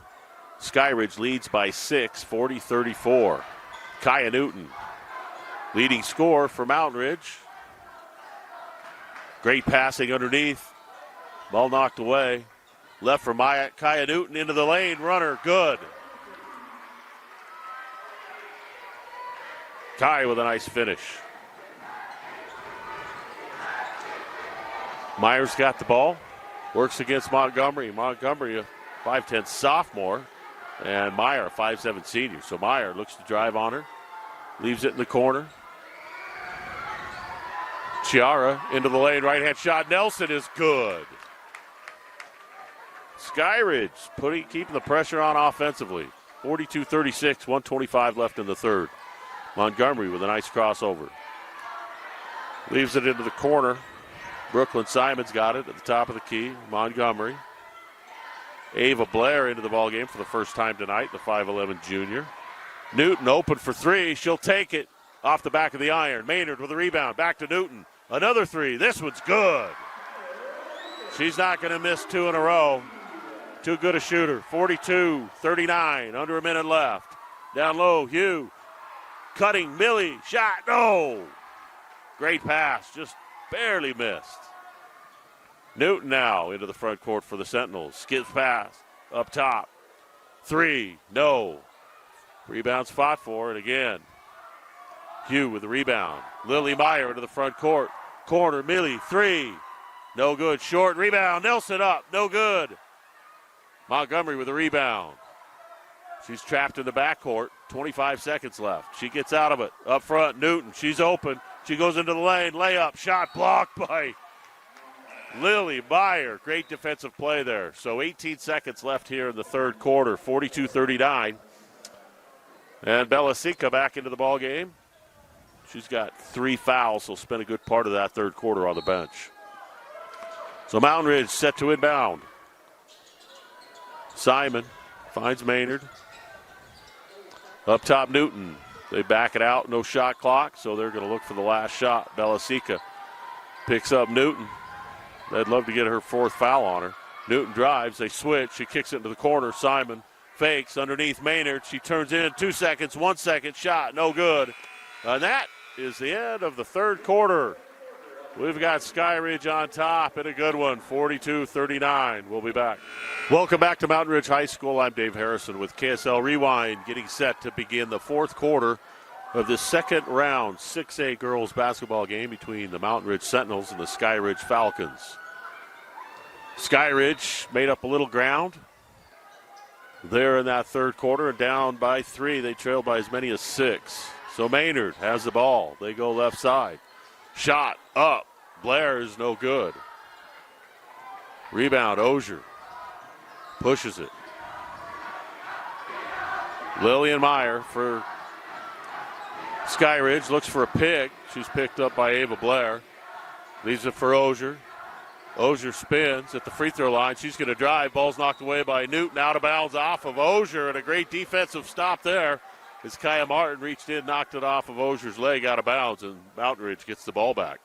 Skyridge leads by 6, 40-34. Kaya Newton, leading scorer for Mountain Ridge. Great passing underneath. Ball knocked away. Left for Kaya Newton into the lane. Runner, good. Kaya with a nice finish. Myers got the ball. Works against Montgomery. Montgomery, a 5'10" sophomore. And Meyer, a 5'7" senior. So Meyer looks to drive on her. Leaves it in the corner. Chiara into the lane. Right-hand shot. Nelson is good. Skyridge keeping the pressure on offensively. 42-36, 1:25 left in the third. Montgomery with a nice crossover. Leaves it into the corner. Brooklyn Simon's got it at the top of the key. Montgomery. Ava Blair into the ballgame for the first time tonight, the 5'11 junior. Newton open for three. She'll take it off the back of the iron. Maynard with a rebound. Back to Newton. Another three. This one's good. She's not going to miss two in a row. Too good a shooter. 42-39. Under a minute left. Down low, Hugh. Cutting, Millie. Shot. No. Great pass. Just barely missed. Newton now into the front court for the Sentinels. Skips pass. Up top. Three. No. Rebound's fought for it again. Hugh with the rebound. Lily Meyer into the front court. Corner, Millie. Three. No good. Short rebound. Nelson up. No good. Montgomery with the rebound. She's trapped in the backcourt. 25 seconds left. She gets out of it. Up front, Newton. She's open. She goes into the lane. Layup. Shot blocked by Lily Meyer. Great defensive play there. So 18 seconds left here in the third quarter. 42-39. And Belasica back into the ball game. She's got 3 fouls. So spent a good part of that third quarter on the bench. So Mountain Ridge set to inbound. Simon finds Maynard. Up top, Newton. They back it out. No shot clock, so they're going to look for the last shot. Belasica picks up Newton. They'd love to get her 4th foul on her. Newton drives. They switch. She kicks it into the corner. Simon fakes underneath Maynard. She turns in 2 seconds. 1 second shot. No good. And that is the end of the third quarter. We've got Skyridge on top and a good one, 42-39. We'll be back. Welcome back to Mountain Ridge High School. I'm Dave Harrison with KSL Rewind, getting set to begin the fourth quarter of the second round 6A girls basketball game between the Mountain Ridge Sentinels and the Skyridge Falcons. Skyridge made up a little ground there in that third quarter, and down by 3. They trailed by as many as 6. So Maynard has the ball. They go left side. Shot up. Blair is no good. Rebound, Ozier. Pushes it. Lillian Meyer for Skyridge. Looks for a pick. She's picked up by Ava Blair. Leaves it for Ozier. Ozier spins at the free throw line. She's going to drive. Ball's knocked away by Newton. Out of bounds off of Ozier. And a great defensive stop there as Kaya Martin reached in, knocked it off of Ozier's leg out of bounds, and Mountain Ridge gets the ball back.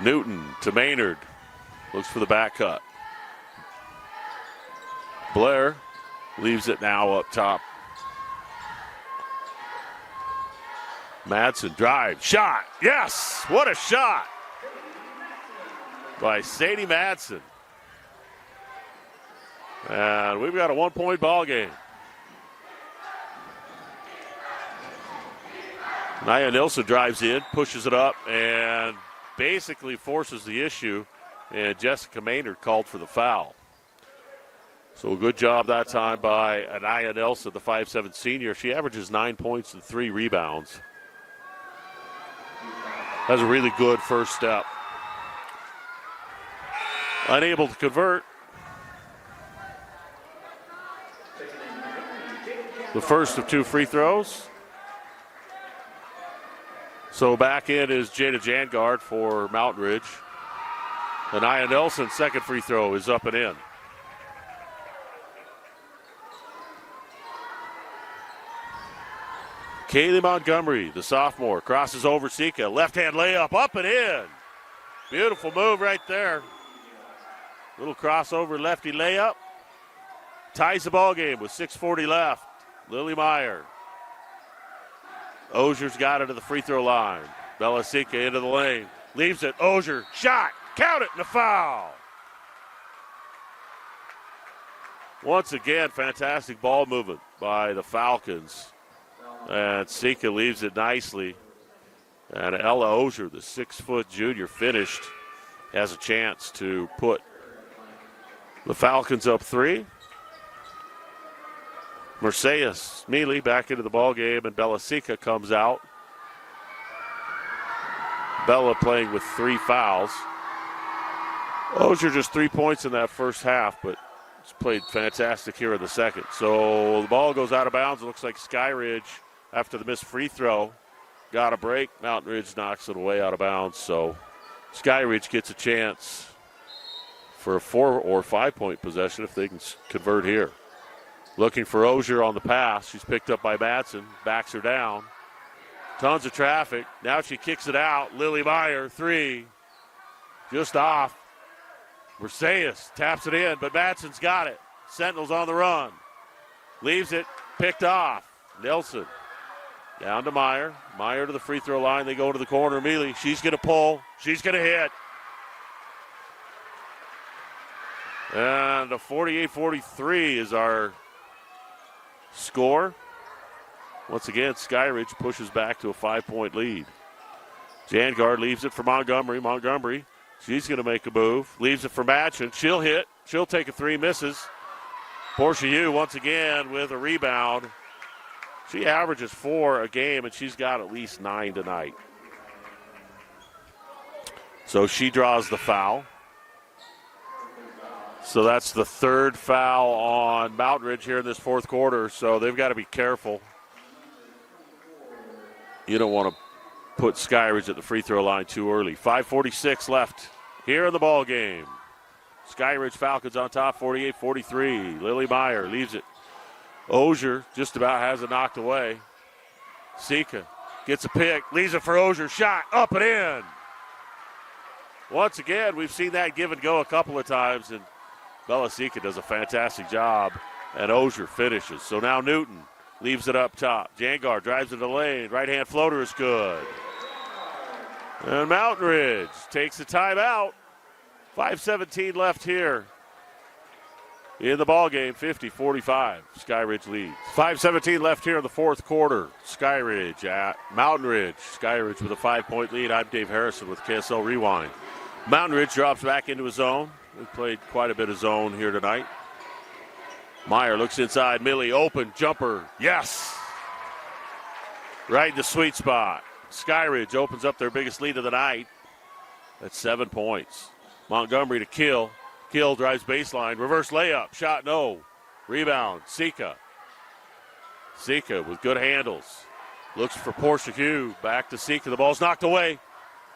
Newton to Maynard. Looks for the back cut. Blair leaves it now up top. Madsen drive. Shot. Yes. What a shot by Sadie Madsen. And we've got a 1-point ball game. Nia Nilsson drives in, pushes it up, and basically forces the issue. And Jessica Maynard called for the foul. So a good job that time by Anaya Nelson, the 5'7" senior. She averages 9 points and 3 rebounds. That's a really good first step. Unable to convert. The first of 2 free throws. So back in is Jada Jangard for Mountain Ridge. Anaya Nelson's second free throw is up and in. Kaylee Montgomery, the sophomore, crosses over Sika. Left-hand layup, up and in. Beautiful move right there. Little crossover lefty layup. Ties the ball game with 6:40 left. Lily Meyer. Ozier's got it to the free throw line. Belasica into the lane. Leaves it. Ozier. Shot. Count it, and a foul. Once again, fantastic ball movement by the Falcons. And Sika leaves it nicely. And Ella Ozier, the 6-foot junior, finished, has a chance to put the Falcons up 3. Mercedes Mealy back into the ball game, and Belasica comes out. Bella playing with 3 fouls. Ozier just 3 points in that first half, but he's played fantastic here in the second. So the ball goes out of bounds. It looks like Skyridge after the missed free throw. Got a break. Mountain Ridge knocks it away out of bounds. So Skyridge gets a chance for a 4 or 5 point possession if they can convert here. Looking for Ozier on the pass. She's picked up by Madsen. Backs her down. Tons of traffic. Now she kicks it out. Lily Meyer, 3. Just off. Versailles taps it in, but Madsen's got it. Sentinels on the run. Leaves it. Picked off. Nelson. Down to Meyer. Meyer to the free throw line. They go to the corner. Mealy. She's going to pull. She's going to hit. And a 48-43 is our score. Once again, Skyridge pushes back to a 5-point lead. Jangard leaves it for Montgomery. Montgomery, she's going to make a move. Leaves it for Matchin. She'll hit. She'll take a 3, misses. Portia Yu once again with a rebound. She averages 4 a game, and she's got at least 9 tonight. So she draws the foul. So that's the 3rd foul on Mountain Ridge here in this 4th quarter, so they've got to be careful. You don't want to put Skyridge at the free throw line too early. 5:46 left here in the ball game. Skyridge Falcons on top, 48-43. Lily Meyer leaves it. Ozier just about has it knocked away. Sika gets a pick, leaves it for Ozier. Shot up and in. Once again, we've seen that give and go a couple of times, and Bella Sika does a fantastic job, and Ozier finishes. So now Newton leaves it up top. Jangard drives into the lane. Right-hand floater is good. And Mountain Ridge takes a timeout. 5:17 left here in the ball game. 50-45. Skyridge leads. 5:17 left here in the 4th quarter. Skyridge at Mountain Ridge. Skyridge with a 5-point lead. I'm Dave Harrison with KSL Rewind. Mountain Ridge drops back into his zone. We've played quite a bit of zone here tonight. Meyer looks inside. Millie, open, jumper. Yes! Right in the sweet spot. Skyridge opens up their biggest lead of the night. That's 7 points. Montgomery to Kill. Kill drives baseline. Reverse layup. Shot no. Rebound. Sika. Sika with good handles. Looks for Portia Hugh. Back to Sika. The ball's knocked away.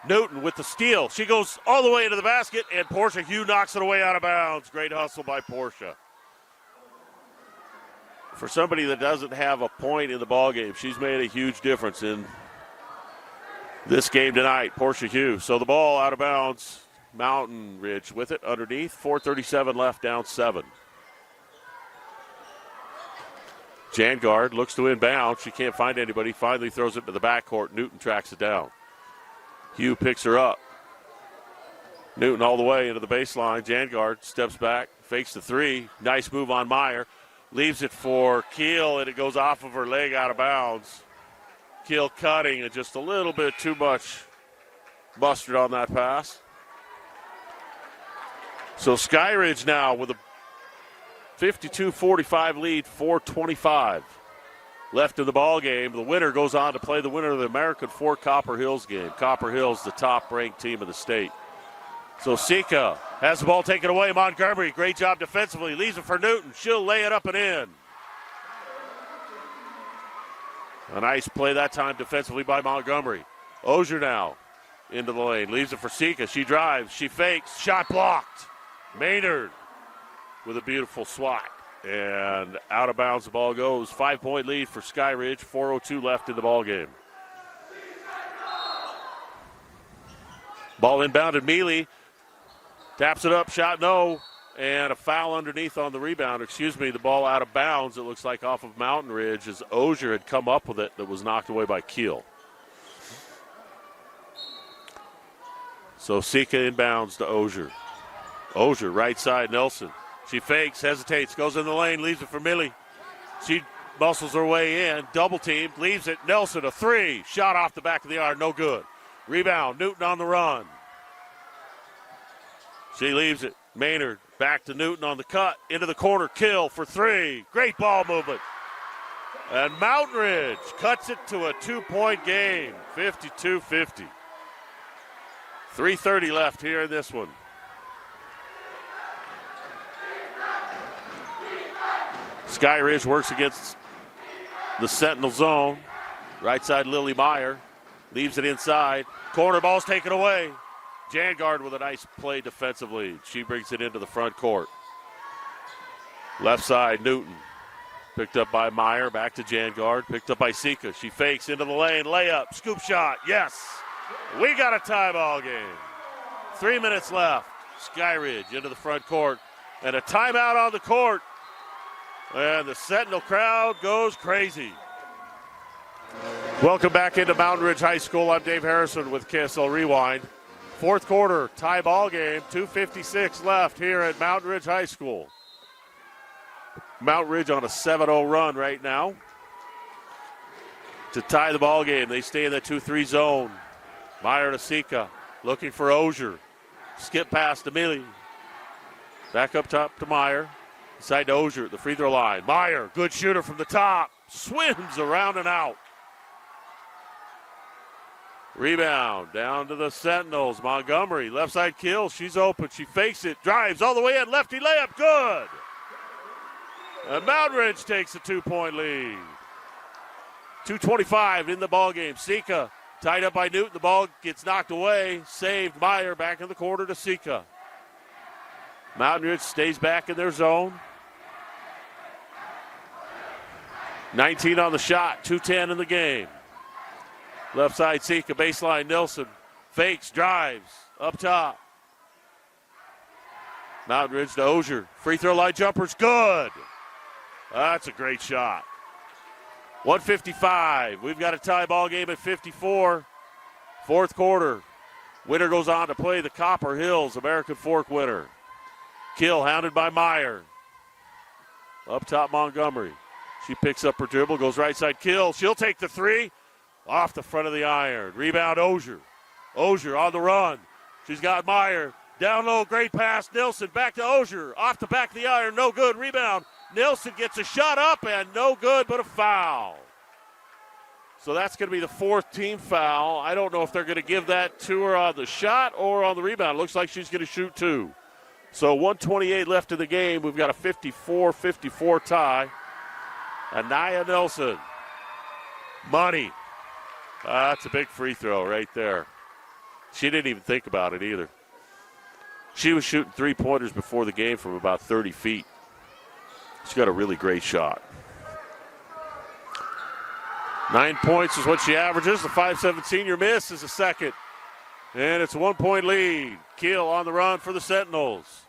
Newton with the steal. She goes all the way into the basket, and Portia Hugh knocks it away out of bounds. Great hustle by Portia. For somebody that doesn't have a point in the ballgame, she's made a huge difference in this game tonight. Portia Hugh. So the ball out of bounds. Mountain Ridge with it underneath. 4:37 left, down 7. Jangard looks to inbound. She can't find anybody. Finally throws it to the backcourt. Newton tracks it down. Hugh picks her up. Newton all the way into the baseline. Jangard steps back, fakes the 3. Nice move on Meyer. Leaves it for Keel, and it goes off of her leg out of bounds. Keel cutting, and just a little bit too much mustard on that pass. So Skyridge now with a 52-45 lead, 4:25 left in the ball game. The winner goes on to play the winner of the American Fork Copper Hills game. Copper Hills, the top-ranked team of the state. So Sika has the ball taken away. Montgomery, great job defensively. Leaves it for Newton. She'll lay it up and in. A nice play that time defensively by Montgomery. Ozier now into the lane. Leaves it for Sika. She drives. She fakes. Shot blocked. Maynard with a beautiful swat. And out of bounds the ball goes. 5-point lead for Skyridge. 4:02 left in the ball game. Ball inbounded. Mealy taps it up. Shot no. And a foul underneath on the rebound. The ball out of bounds. It looks like off of Mountain Ridge as Ozier had come up with it that was knocked away by Keel. So Sika inbounds to Ozier. Ozier, right side, Nelson. She fakes, hesitates, goes in the lane, leaves it for Millie. She muscles her way in, double team, leaves it. Nelson, a 3. Shot off the back of the arm, no good. Rebound, Newton on the run. She leaves it. Maynard back to Newton on the cut, into the corner, Kill for 3. Great ball movement. And Mountain Ridge cuts it to a 2-point game, 52-50. 3:30 left here in this one. Skyridge works against the Sentinel zone. Right side, Lily Meyer. Leaves it inside. Corner ball's taken away. Jangard with a nice play defensively. She brings it into the front court. Left side, Newton. Picked up by Meyer. Back to Jangard. Picked up by Sika. She fakes into the lane. Layup. Scoop shot. Yes. We got a tie ball game. 3 minutes left. Skyridge into the front court. And a timeout on the court. And the Sentinel crowd goes crazy. Welcome back into Mountain Ridge High School. I'm Dave Harrison with KSL Rewind. Fourth quarter, tie ball game, 2:56 left here at Mountain Ridge High School. Mountain Ridge on a 7-0 run right now to tie the ball game. They stay in the 2-3 zone. Meyer to Sika, looking for Ozier. Skip past to Millie. Back up top to Meyer. Side to Ozier at the free throw line. Meyer, good shooter from the top. Swims around and out. Rebound down to the Sentinels. Montgomery, left side kill. She's open. She fakes it. Drives all the way in. Lefty layup. Good. And Mountain Ridge takes a 2-point lead. 2:25 in the ball game. Sika tied up by Newton. The ball gets knocked away. Saved. Meyer back in the corner to Sika. Mountain Ridge stays back in their zone. 19 on the shot. 2:10 in the game. Left side, Sika, baseline, Nilsson. Fakes, drives, up top. Mountain Ridge to Ozier. Free throw line jumpers, good. That's a great shot. 1:55. We've got a tie ball game at 54. Fourth quarter. Winner goes on to play the Copper Hills American Fork winner. Kill hounded by Meyer. Up top, Montgomery. She picks up her dribble, goes right side, Kill. She'll take the three. Off the front of the iron. Rebound, Ozier. Ozier on the run. She's got Meyer. Down low, great pass. Nilsson back to Ozier. Off the back of the iron, no good. Rebound. Nilsson gets a shot up and no good, but a foul. So that's going to be the fourth team foul. I don't know if they're going to give that to her on the shot or on the rebound. Looks like she's going to shoot two. So 1:28 left in the game. We've got a 54-54 tie. Anaya Nilsson. Money. That's a big free throw right there. She didn't even think about it either. She was shooting three-pointers before the game from about 30 feet. She's got a really great shot. 9 points is what she averages. The 5'7" senior miss is a second. And it's a 1-point lead. Kill on the run for the Sentinels.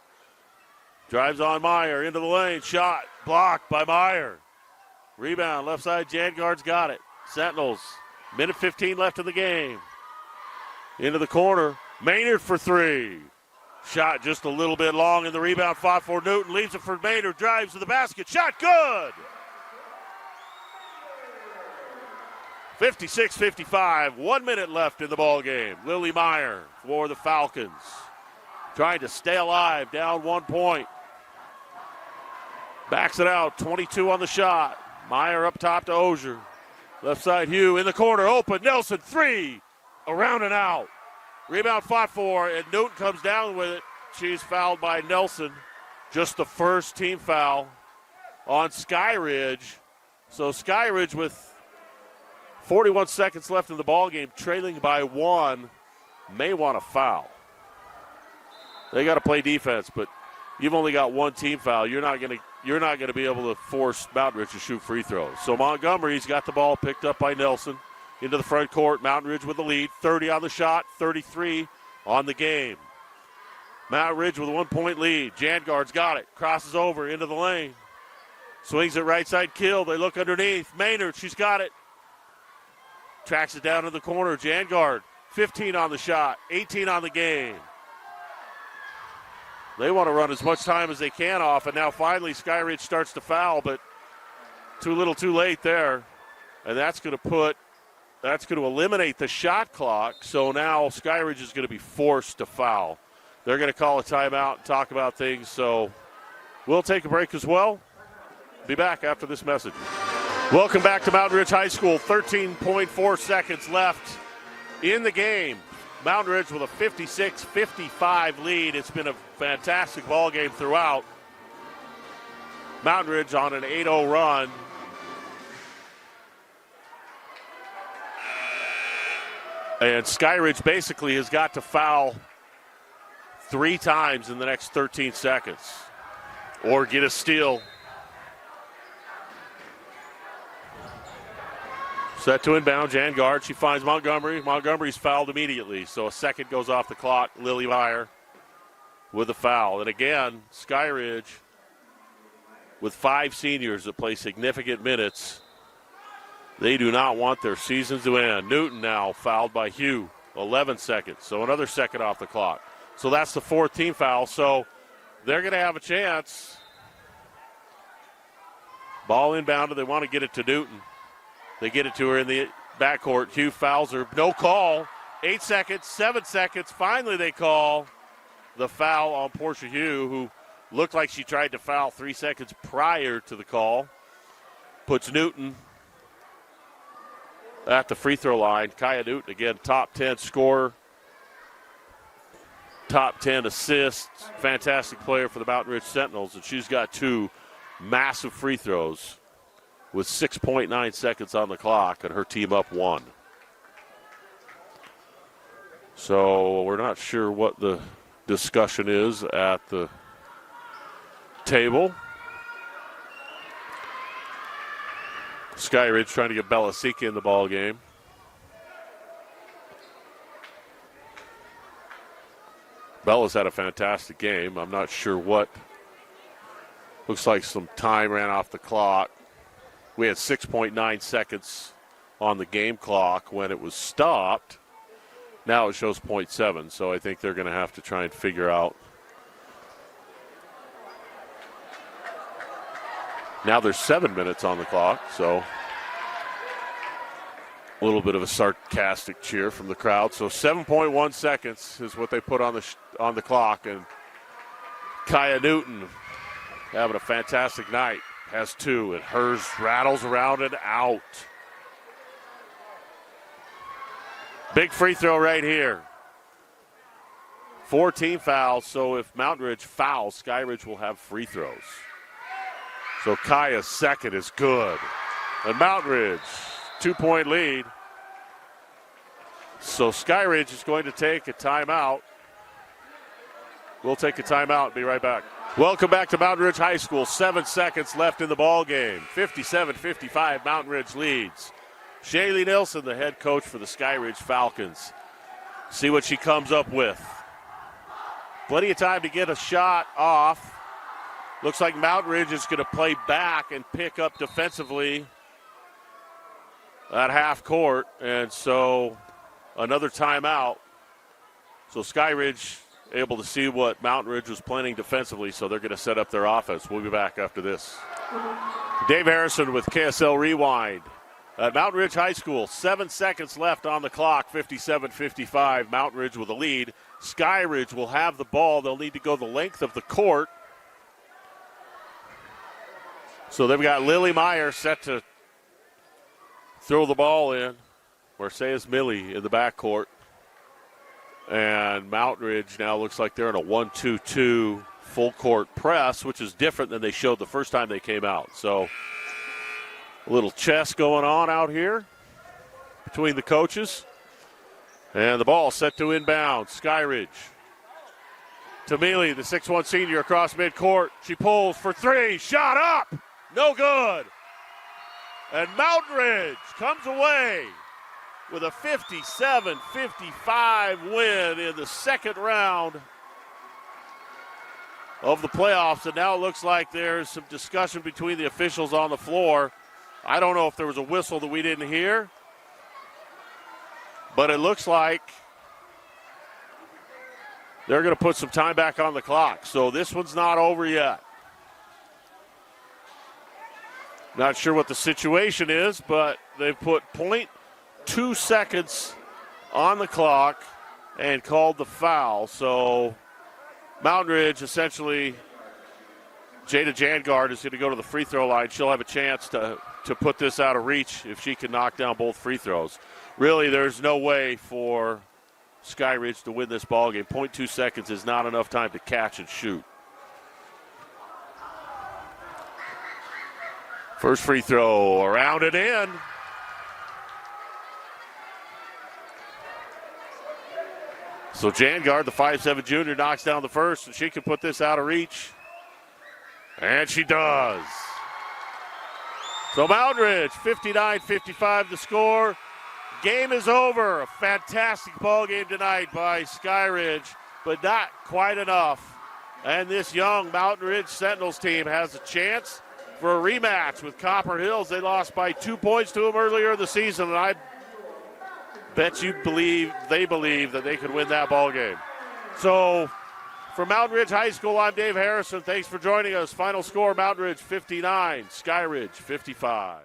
Drives on Meyer into the lane. Shot blocked by Meyer. Rebound, left side, Jangard's got it. Sentinels. Minute 15 left in the game. Into the corner. Maynard for three. Shot just a little bit long in the rebound. Fought for Newton. Leaves it for Maynard. Drives to the basket. Shot good. 56-55. 1 minute left in the ball game. Lily Meyer for the Falcons. Trying to stay alive. Down 1 point. Backs it out. 22 on the shot. Meyer up top to Ozier. Left side, Hugh in the corner, open. Nelson, three. Around and out. Rebound fought for, and Newton comes down with it. She's fouled by Nelson. Just the first team foul on Skyridge. So Skyridge with 41 seconds left in the ballgame, trailing by one, may want to foul. They got to play defense, but you've only got one team foul. You're not going to be able to force Mountain Ridge to shoot free throws. So Montgomery's got the ball picked up by Nelson into the front court. Mountain Ridge with the lead. 30 on the shot, 33 on the game. Mountain Ridge with a 1 point lead. Jangard's got it. Crosses over into the lane. Swings it right side, Kill. They look underneath. Maynard, she's got it. Tracks it down to the corner. Jangard, 15 on the shot, 18 on the game. They want to run as much time as they can off, and now finally Skyridge starts to foul, but too little too late there. And that's going to eliminate the shot clock, so now Skyridge is going to be forced to foul. They're going to call a timeout and talk about things, so we'll take a break as well. Be back after this message. Welcome back to Mountain Ridge High School. 13.4 seconds left in the game. Mountain Ridge with a 56-55 lead. It's been a fantastic ball game throughout. Mountain Ridge on an 8-0 run. And Skyridge basically has got to foul 3 times in the next 13 seconds or get a steal. Set to inbound, Jan Guard. She finds Montgomery. Montgomery's fouled immediately, so a second goes off the clock. Lily Meyer with a foul. And again, Skyridge with 5 seniors that play significant minutes. They do not want their seasons to end. Newton now fouled by Hugh, 11 seconds, so another second off the clock. So that's the 4th team foul, so they're going to have a chance. Ball inbounded, they want to get it to Newton. They get it to her in the backcourt. Hugh fouls her, no call. 8 seconds, 7 seconds, finally they call the foul on Portia Hugh, who looked like she tried to foul 3 seconds prior to the call. Puts Newton at the free throw line. Kaya Newton, again, top 10 scorer, top 10 assists, fantastic player for the Mountain Ridge Sentinels, and she's got 2 massive free throws with 6.9 seconds on the clock, and her team up 1. So we're not sure what the discussion is at the table. Skyridge trying to get Belasika in the ball game. Bella's had a fantastic game. I'm not sure what. Looks like some time ran off the clock. We had 6.9 seconds on the game clock when it was stopped. Now it shows 0.7, so I think they're going to have to try and figure out. Now there's 7 minutes on the clock, so a little bit of a sarcastic cheer from the crowd. So 7.1 seconds is what they put on the clock, and Kaya Newton having a fantastic night. Has 2, and hers rattles around and out. Big free throw right here. 4 team fouls, so if Mountain Ridge fouls, Skyridge will have free throws. So Kaya's second is good. And Mountain Ridge, 2-point lead. So Skyridge is going to take a timeout. We'll take a timeout and be right back. Welcome back to Mountain Ridge High School. 7 seconds left in the ball game. 57-55, Mountain Ridge leads. Shaylee Nilsson, the head coach for the Skyridge Falcons. See what she comes up with. Plenty of time to get a shot off. Looks like Mountain Ridge is going to play back and pick up defensively at half court. And so another timeout. So Skyridge able to see what Mountain Ridge was planning defensively, so they're going to set up their offense. We'll be back after this. Dave Harrison with KSL Rewind. At Mountain Ridge High School, 7 seconds left on the clock, 57-55. Mountain Ridge with a lead. Skyridge will have the ball. They'll need to go the length of the court. So they've got Lily Meyer set to throw the ball in. Mercedes Millie in the backcourt. And Mountain Ridge now looks like they're in a 1-2-2 full court press, which is different than they showed the first time they came out. So a little chess going on out here between the coaches. And the ball set to inbound. Skyridge. Tamili, the 6'1 senior, across midcourt. She pulls for 3. Shot up. No good. And Mountain Ridge comes away with a 57-55 win in the second round of the playoffs. And now it looks like there's some discussion between the officials on the floor. I don't know if there was a whistle that we didn't hear, but it looks like they're going to put some time back on the clock. So this one's not over yet. Not sure what the situation is, but they've put 0.2 seconds on the clock and called the foul. So Mountain Ridge, essentially, Jada Jangard is going to go to the free throw line. She'll have a chance to put this out of reach if she can knock down both free throws. Really, there's no way for Skyridge to win this ballgame. 0.2 seconds is not enough time to catch and shoot. First free throw, around and in. So Jangard, the 5'7 junior, knocks down the first, and she can put this out of reach. And she does. So Mountain Ridge, 59-55 the score. Game is over. A fantastic ball game tonight by Skyridge, but not quite enough. And this young Mountain Ridge Sentinels team has a chance for a rematch with Copper Hills. They lost by 2 points to them earlier in the season, and I bet they believe that they could win that ball game. So from Mountain Ridge High School, I'm Dave Harrison. Thanks for joining us. Final score, Mountain Ridge 59, Skyridge 55.